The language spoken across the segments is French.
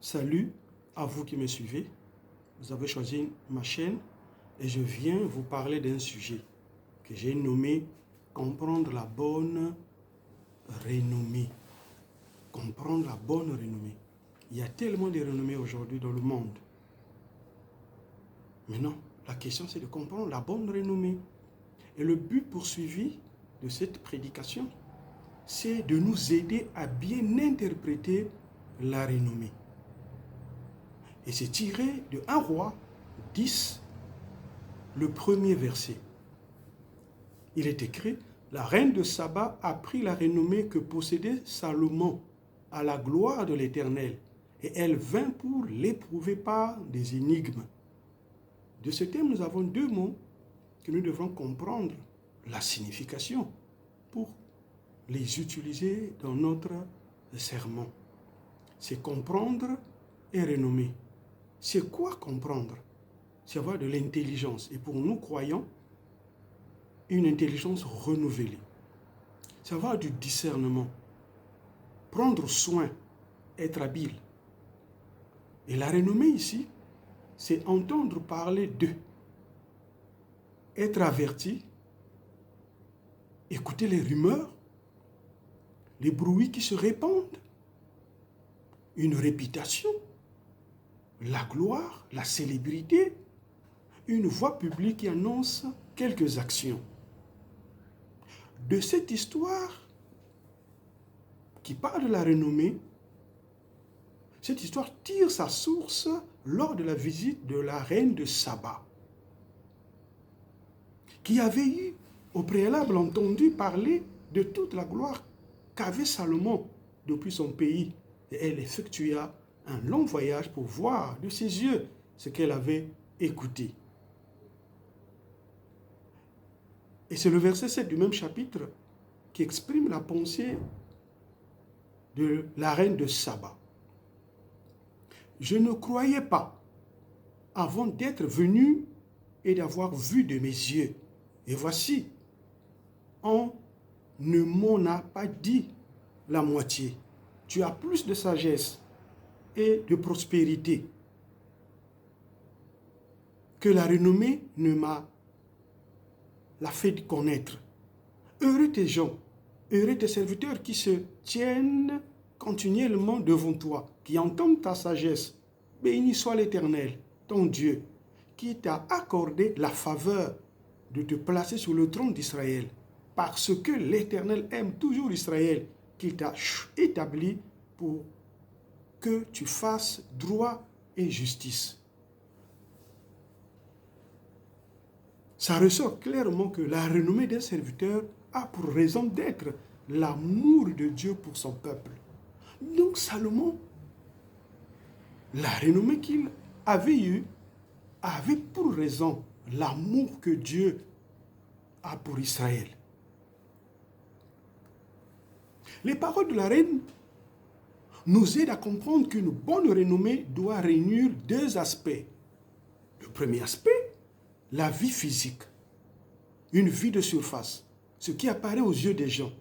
Salut à vous qui me suivez. Vous avez choisi ma chaîne et je viens vous parler d'un sujet que j'ai nommé comprendre la bonne renommée. Comprendre la bonne renommée. Il y a tellement de renommées aujourd'hui dans le monde. Maintenant, la question c'est de comprendre la bonne renommée. Et le but poursuivi de cette prédication, c'est de nous aider à bien interpréter la renommée. Et c'est tiré de 1 Roi 10, le premier verset. Il est écrit, la reine de Saba a pris la renommée que possédait Salomon à la gloire de l'Éternel, et elle vint pour l'éprouver par des énigmes. De ce thème, nous avons 2 mots que nous devrons comprendre la signification pour les utiliser dans notre sermon. C'est comprendre et renommer. C'est quoi comprendre? C'est avoir de l'intelligence. Et pour nous croyants, une intelligence renouvelée. C'est avoir du discernement. Prendre soin, être habile. Et la renommée ici, c'est entendre parler d'eux. Être averti, écouter les rumeurs, les bruits qui se répandent, une réputation, la gloire, la célébrité, une voix publique qui annonce quelques actions. De cette histoire qui parle de la renommée, cette histoire tire sa source lors de la visite de la reine de Saba, qui avait eu au préalable entendu parler de toute la gloire qu'avait Salomon depuis son pays. Et elle effectua un long voyage pour voir de ses yeux ce qu'elle avait écouté. Et c'est le verset 7 du même chapitre qui exprime la pensée de la reine de Saba. Je ne croyais pas, avant d'être venu et d'avoir vu de mes yeux. Et voici, on ne m'en a pas dit la moitié. Tu as plus de sagesse et de prospérité que la renommée ne m'a la fait connaître. Heureux tes gens, heureux tes serviteurs qui se tiennent continuellement devant toi, qui entendent ta sagesse. Béni soit l'Éternel, ton Dieu, qui t'a accordé la faveur de te placer sur le trône d'Israël, parce que l'Éternel aime toujours Israël, qu'il t'a établi pour que tu fasses droit et justice. Ça ressort clairement que la renommée d'un serviteur a pour raison d'être l'amour de Dieu pour son peuple. Donc Salomon, la renommée qu'il avait eue, avait pour raison l'amour que Dieu a pour Israël. Les paroles de la reine nous aident à comprendre qu'une bonne renommée doit réunir 2 aspects. Le premier aspect, la vie physique, une vie de surface, ce qui apparaît aux yeux des gens.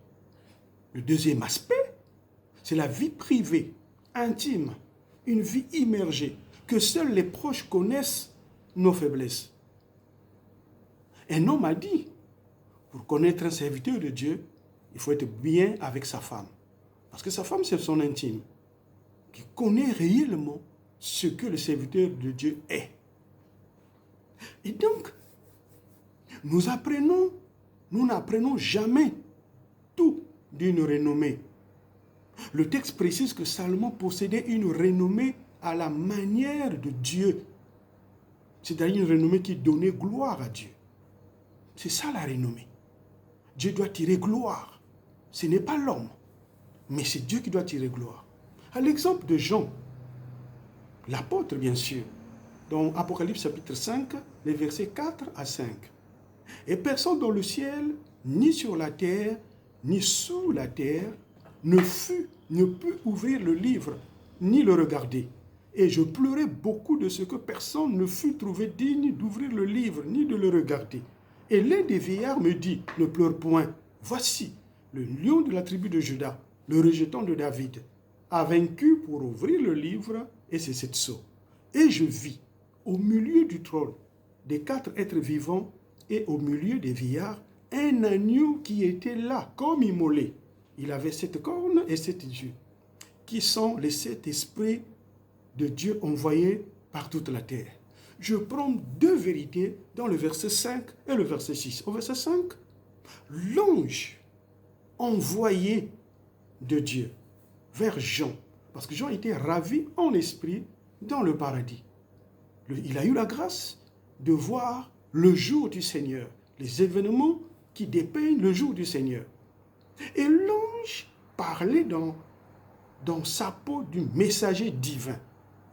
Le deuxième aspect, c'est la vie privée, intime, une vie immergée, que seuls les proches connaissent nos faiblesses. Un homme a dit, pour connaître un serviteur de Dieu, il faut être bien avec sa femme. Parce que sa femme, c'est son intime, qui connaît réellement ce que le serviteur de Dieu est. Et donc, nous n'apprenons jamais tout d'une renommée. Le texte précise que Salomon possédait une renommée à la manière de Dieu. C'est-à-dire une renommée qui donnait gloire à Dieu. C'est ça la renommée. Dieu doit tirer gloire. Ce n'est pas l'homme, mais c'est Dieu qui doit tirer gloire. À l'exemple de Jean, l'apôtre bien sûr, dans Apocalypse chapitre 5, les versets 4 à 5. Et personne dans le ciel, ni sur la terre, ni sous la terre, ne put ouvrir le livre, ni le regarder. Et je pleurais beaucoup de ce que personne ne fut trouvé digne d'ouvrir le livre, ni de le regarder. Et l'un des vieillards me dit, ne pleure point, voici le lion de la tribu de Juda, le rejeton de David, a vaincu pour ouvrir le livre, et c'est cette sceau. Et je vis, au milieu du trône, des 4 êtres vivants, et au milieu des vieillards, un agneau qui était là, comme immolé. Il avait 7 cornes et 7 yeux, qui sont les 7 esprits de Dieu envoyés par toute la terre. Je prends 2 vérités dans le verset 5 et le verset 6. Au verset 5, l'ange envoyé de Dieu vers Jean, parce que Jean était ravi en esprit dans le paradis. Il a eu la grâce de voir le jour du Seigneur, les événements qui dépeignent le jour du Seigneur. Et l'ange parlait dans sa peau du messager divin.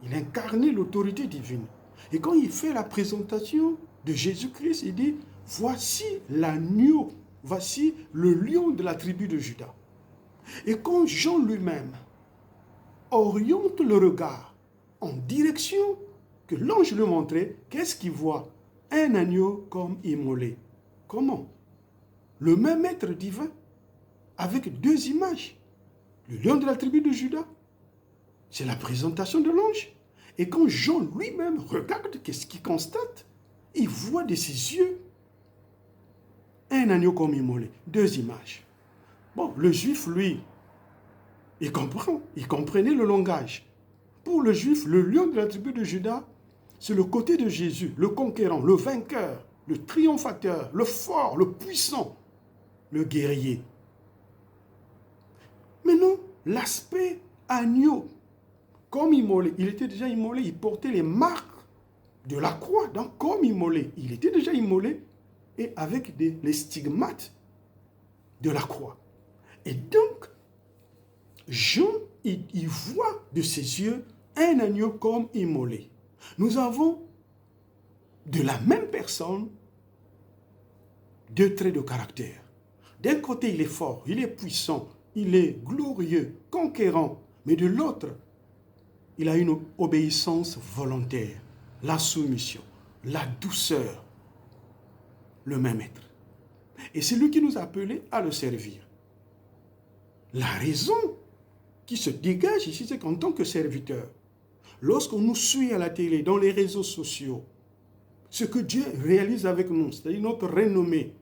Il incarnait l'autorité divine. Et quand il fait la présentation de Jésus-Christ, il dit, voici l'agneau, voici le lion de la tribu de Juda. Et quand Jean lui-même oriente le regard en direction que l'ange lui montrait, qu'est-ce qu'il voit? Un agneau comme immolé. Comment? Le même être divin, avec 2 images. Le lion de la tribu de Juda, c'est la présentation de l'ange. Et quand Jean lui-même regarde, qu'est-ce qu'il constate? Il voit de ses yeux un agneau comme immolé. 2 images. Bon, le juif, lui, il comprend. Il comprenait le langage. Pour le juif, le lion de la tribu de Juda, c'est le côté de Jésus, le conquérant, le vainqueur, le triomphateur, le fort, le puissant, le guerrier. Mais non, l'aspect agneau, comme immolé, il était déjà immolé, il portait les marques de la croix, donc comme immolé, il était déjà immolé, et avec les stigmates de la croix. Et donc, Jean, il voit de ses yeux un agneau comme immolé. Nous avons de la même personne 2 traits de caractère. D'un côté, il est fort, il est puissant, il est glorieux, conquérant, mais de l'autre, il a une obéissance volontaire, la soumission, la douceur, le même être. Et c'est lui qui nous a appelés à le servir. La raison qui se dégage ici, c'est qu'en tant que serviteur, lorsqu'on nous suit à la télé, dans les réseaux sociaux, ce que Dieu réalise avec nous, c'est-à-dire notre renommée,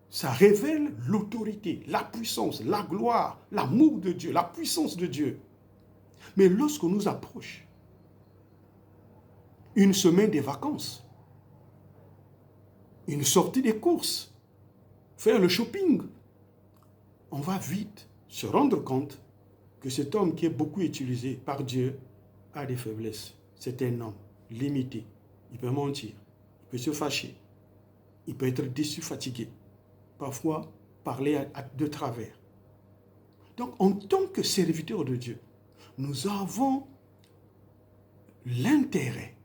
ça révèle l'autorité, la puissance, la gloire, l'amour de Dieu, la puissance de Dieu. Mais lorsqu'on nous approche, une semaine des vacances, une sortie des courses, faire le shopping, on va vite se rendre compte que cet homme qui est beaucoup utilisé par Dieu a des faiblesses. C'est un homme limité. Il peut mentir, il peut se fâcher, il peut être déçu, fatigué, parfois parler de travers. Donc, en tant que serviteur de Dieu, nous avons l'intérêt,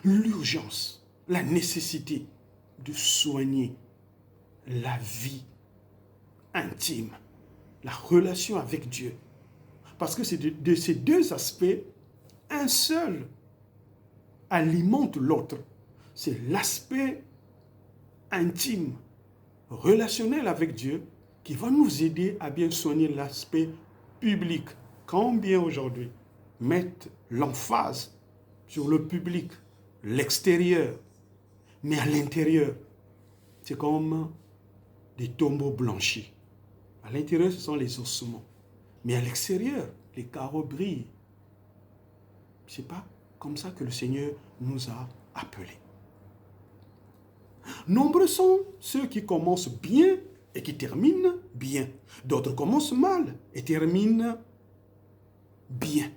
l'urgence, la nécessité de soigner la vie intime, la relation avec Dieu. Parce que c'est de ces 2 aspects, un seul alimente l'autre. C'est l'aspect intime, relationnel avec Dieu, qui va nous aider à bien soigner l'aspect public. Combien aujourd'hui mettent l'emphase sur le public, l'extérieur, mais à l'intérieur, c'est comme des tombeaux blanchis. À l'intérieur, ce sont les ossements. Mais à l'extérieur, les carreaux brillent. Ce n'est pas comme ça que le Seigneur nous a appelés. Nombreux sont ceux qui commencent bien et qui terminent bien. D'autres commencent mal et terminent bien.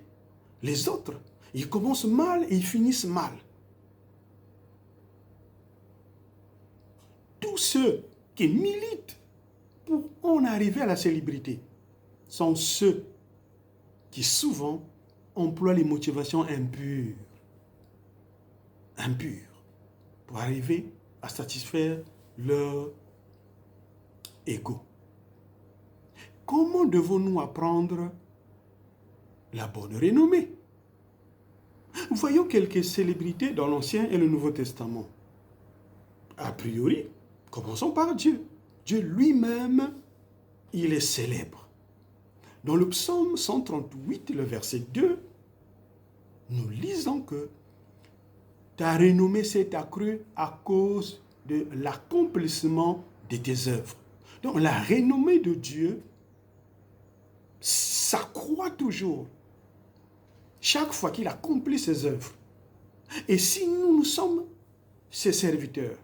Les autres, ils commencent mal et ils finissent mal. Tous ceux qui militent pour en arriver à la célébrité sont ceux qui souvent emploient les motivations impures. Impures. Pour arriver à satisfaire leur ego. Comment devons-nous apprendre la bonne renommée? Voyons quelques célébrités dans l'Ancien et le Nouveau Testament. A priori, commençons par Dieu. Dieu lui-même, il est célèbre. Dans le psaume 138, le verset 2, nous lisons que ta renommée s'est accrue à cause de l'accomplissement de tes œuvres. Donc la renommée de Dieu s'accroît toujours chaque fois qu'il accomplit ses œuvres. Et si nous sommes ses serviteurs,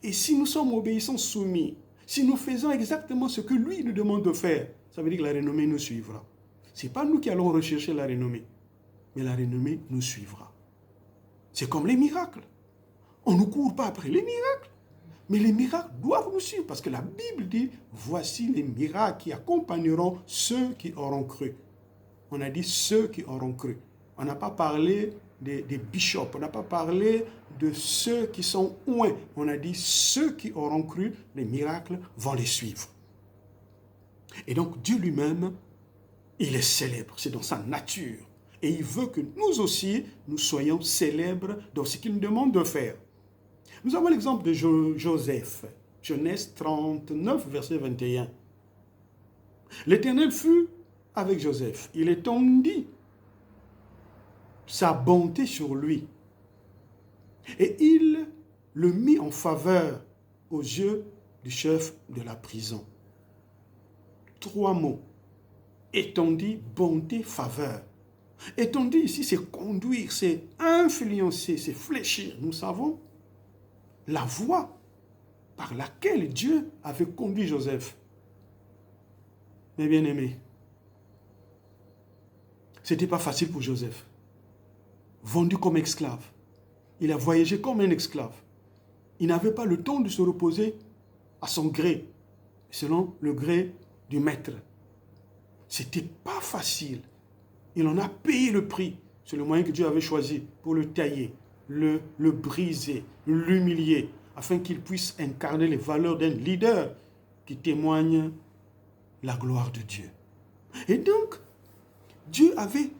et si nous sommes obéissants, soumis, si nous faisons exactement ce que lui nous demande de faire, ça veut dire que la renommée nous suivra. Ce n'est pas nous qui allons rechercher la renommée, mais la renommée nous suivra. C'est comme les miracles. On ne court pas après les miracles, mais les miracles doivent nous suivre parce que la Bible dit, voici les miracles qui accompagneront ceux qui auront cru. On a dit ceux qui auront cru. On n'a pas parlé des bishops, on n'a pas parlé de ceux qui sont loin. On a dit ceux qui auront cru, les miracles vont les suivre. Et donc Dieu lui-même, il est célèbre, c'est dans sa nature. Et il veut que nous aussi, nous soyons célèbres dans ce qu'il nous demande de faire. Nous avons l'exemple de Joseph, Genèse 39, verset 21. L'Éternel fut avec Joseph. Il étendit sa bonté sur lui. Et il le mit en faveur aux yeux du chef de la prison. 3 mots. Étendit, bonté, faveur. Étendit ici, c'est conduire, c'est influencer, c'est fléchir. Nous savons la voie par laquelle Dieu avait conduit Joseph. Mes bien-aimés, ce n'était pas facile pour Joseph. Vendu comme esclave. Il a voyagé comme un esclave. Il n'avait pas le temps de se reposer à son gré, selon le gré du maître. Ce n'était pas facile. Il en a payé le prix. C'est le moyen que Dieu avait choisi pour le tailler, le briser, l'humilier, afin qu'il puisse incarner les valeurs d'un leader qui témoigne la gloire de Dieu. Et donc, Dieu avait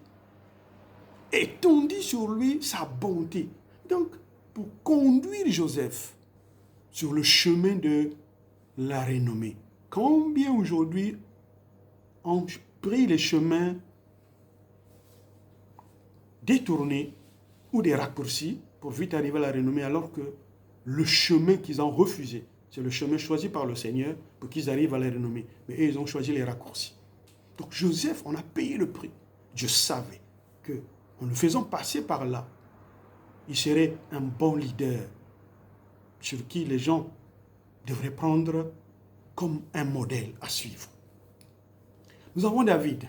étendu sur lui sa bonté. Donc, pour conduire Joseph sur le chemin de la renommée. Combien aujourd'hui ont pris les chemins détournés ou des raccourcis pour vite arriver à la renommée, alors que le chemin qu'ils ont refusé, c'est le chemin choisi par le Seigneur pour qu'ils arrivent à la renommée. Mais eux, ils ont choisi les raccourcis. Donc Joseph, on a payé le prix. Dieu savait qu'en le faisant passer par là, il serait un bon leader sur qui les gens devraient prendre comme un modèle à suivre. Nous avons David.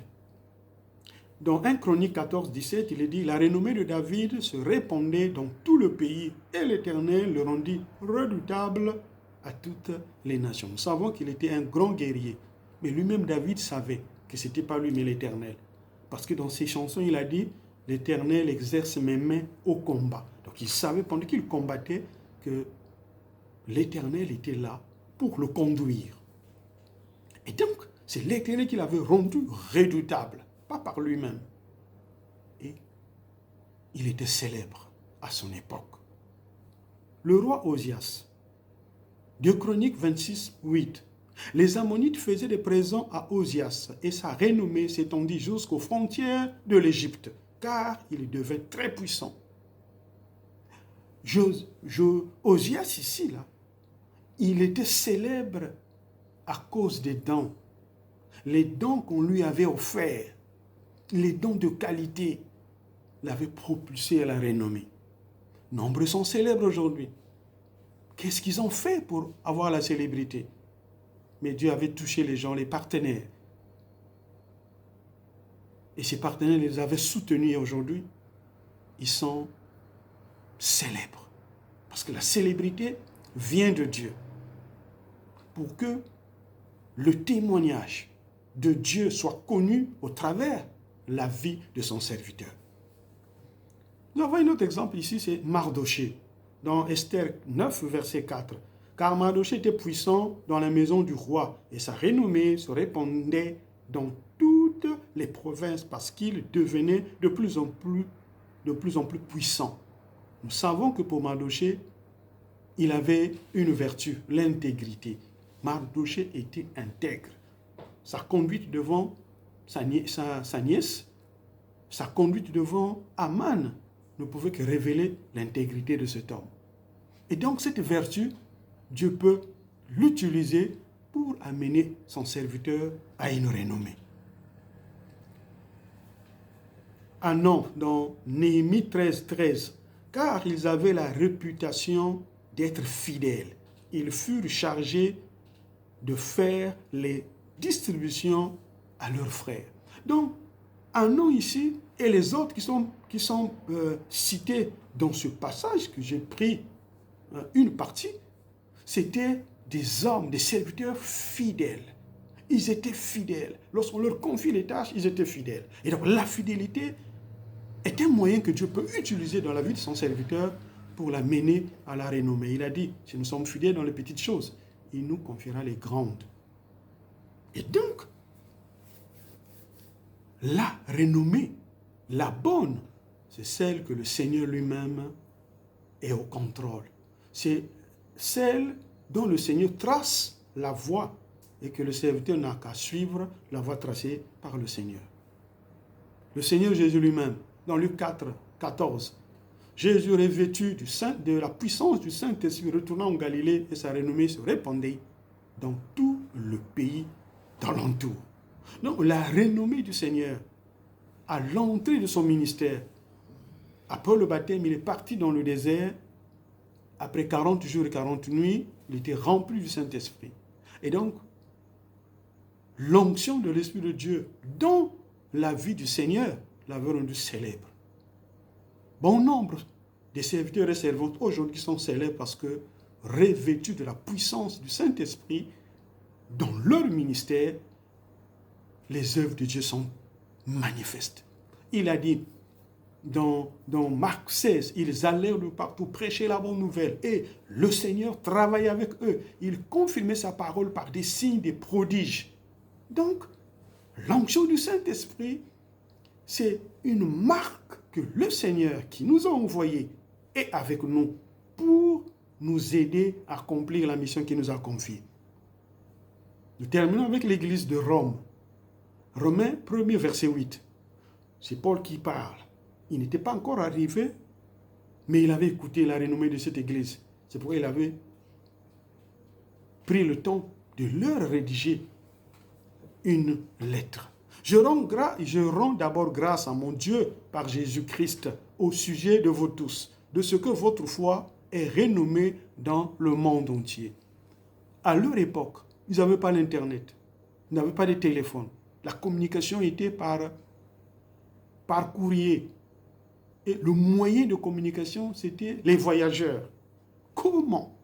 Dans 1 Chronique 14, 17, il est dit « La renommée de David se répandait dans tout le pays et l'Éternel le rendit redoutable à toutes les nations. » Nous savons qu'il était un grand guerrier, mais lui-même David savait que ce n'était pas lui mais l'Éternel. Parce que dans ses chansons, il a dit « L'Éternel exerce mes mains au combat. » Donc il savait pendant qu'il combattait que l'Éternel était là pour le conduire. Et donc, c'est l'Éternel qui l'avait rendu redoutable, pas par lui-même. Et il était célèbre à son époque. Le roi Osias, 2 Chroniques 26, 8. Les Ammonites faisaient des présents à Osias et sa renommée s'étendit jusqu'aux frontières de l'Égypte, car il devint très puissant. Osias ici, là, il était célèbre à cause des dons. Les dons qu'on lui avait offerts, les dons de qualité, l'avaient propulsé à la renommée. Nombreux sont célèbres aujourd'hui. Qu'est-ce qu'ils ont fait pour avoir la célébrité? Mais Dieu avait touché les gens, les partenaires. Et ces partenaires les avaient soutenus et aujourd'hui, ils sont célèbres. Parce que la célébrité vient de Dieu. Pour que le témoignage de Dieu soit connu au travers la vie de son serviteur. Nous avons un autre exemple ici, c'est Mardoché, dans Esther 9, verset 4. Car Mardoché était puissant dans la maison du roi, et sa renommée se répandait dans toutes les provinces, parce qu'il devenait de plus en plus puissant. Nous savons que pour Mardoché, il avait une vertu, l'intégrité. Mardoché était intègre. Sa conduite devant sa nièce, sa conduite devant Aman ne pouvait que révéler l'intégrité de cet homme. Et donc cette vertu, Dieu peut l'utiliser pour amener son serviteur à une renommée. Ah non, dans Néhémie 13, car ils avaient la réputation d'être fidèles. Ils furent chargés de faire les distributions à leurs frères. Donc, Anon ici et les autres qui sont cités dans ce passage que j'ai pris une partie, c'était des hommes, des serviteurs fidèles. Ils étaient fidèles. Lorsqu'on leur confie les tâches, ils étaient fidèles. Et donc la fidélité est un moyen que Dieu peut utiliser dans la vie de son serviteur pour la mener à la renommée. Il a dit, si nous sommes fidèles dans les petites choses, il nous confiera les grandes. Et donc, la renommée, la bonne, c'est celle que le Seigneur lui-même est au contrôle. C'est celle dont le Seigneur trace la voie et que le serviteur n'a qu'à suivre la voie tracée par le Seigneur. Le Seigneur Jésus lui-même, dans Luc 14, Jésus revêtu de la puissance du Saint-Esprit, retournant en Galilée et sa renommée se répandait dans tout le pays d'alentour. Donc la renommée du Seigneur, à l'entrée de son ministère, après le baptême, il est parti dans le désert. Après 40 jours et 40 nuits, il était rempli du Saint-Esprit. Et donc, l'onction de l'Esprit de Dieu dans la vie du Seigneur l'avait rendu célèbre. Bon nombre des serviteurs et servantes aujourd'hui sont célèbres parce que, revêtus de la puissance du Saint-Esprit, dans leur ministère, les œuvres de Dieu sont manifestes. Il a dit dans Marc 16, ils allèrent de partout prêcher la bonne nouvelle et le Seigneur travaillait avec eux. Il confirmait sa parole par des signes, des prodiges. Donc, l'onction du Saint-Esprit, c'est une marque que le Seigneur qui nous a envoyés est avec nous pour nous aider à accomplir la mission qu'il nous a confiée. Nous terminons avec l'église de Rome. Romains 1er verset 8. C'est Paul qui parle. Il n'était pas encore arrivé, mais il avait écouté la renommée de cette église. C'est pourquoi il avait pris le temps de leur rédiger une lettre. Je rends d'abord grâce à mon Dieu par Jésus-Christ au sujet de vous tous, de ce que votre foi est renommée dans le monde entier. À leur époque, ils n'avaient pas l'Internet, ils n'avaient pas de téléphone. La communication était par courrier. Et le moyen de communication, c'était les voyageurs. Comment?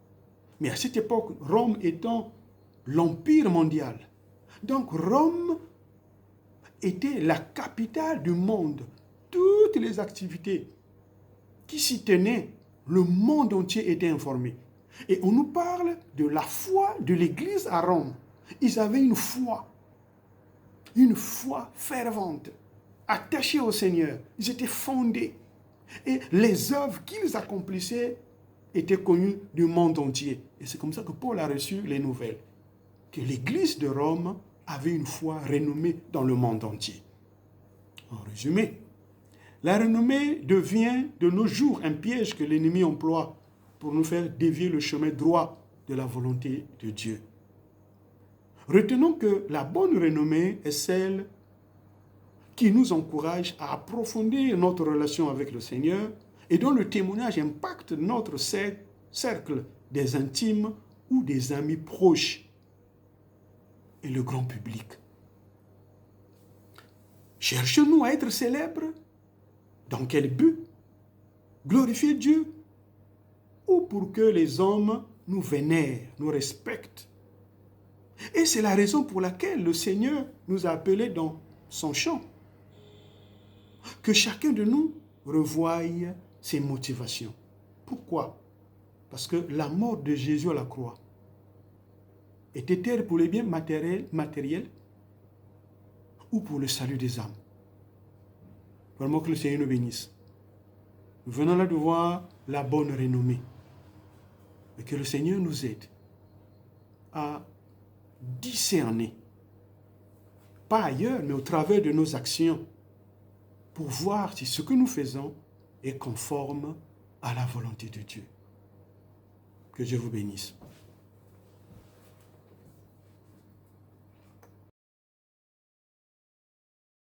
Mais à cette époque, Rome étant l'empire mondial. Donc Rome était la capitale du monde. Toutes les activités qui s'y tenaient, le monde entier était informé. Et on nous parle de la foi de l'Église à Rome. Ils avaient une foi fervente, attachée au Seigneur. Ils étaient fondés. Et les œuvres qu'ils accomplissaient étaient connues du monde entier. Et c'est comme ça que Paul a reçu les nouvelles. Que l'Église de Rome avait une foi renommée dans le monde entier. En résumé, la renommée devient de nos jours un piège que l'ennemi emploie pour nous faire dévier le chemin droit de la volonté de Dieu. Retenons que la bonne renommée est celle qui nous encourage à approfondir notre relation avec le Seigneur et dont le témoignage impacte notre cercle des intimes ou des amis proches et le grand public. Cherchons-nous à être célèbres? Dans quel but? Glorifier Dieu? Ou pour que les hommes nous vénèrent, nous respectent? Et c'est la raison pour laquelle le Seigneur nous a appelés dans son chant. Que chacun de nous revoie ses motivations. Pourquoi? Parce que la mort de Jésus à la croix était-elle pour les biens matériels ou pour le salut des âmes? Vraiment que le Seigneur nous bénisse. Nous venons là de voir la bonne renommée. Et que le Seigneur nous aide à discerner pas ailleurs, mais au travers de nos actions, pour voir si ce que nous faisons est conforme à la volonté de Dieu. Que Dieu vous bénisse.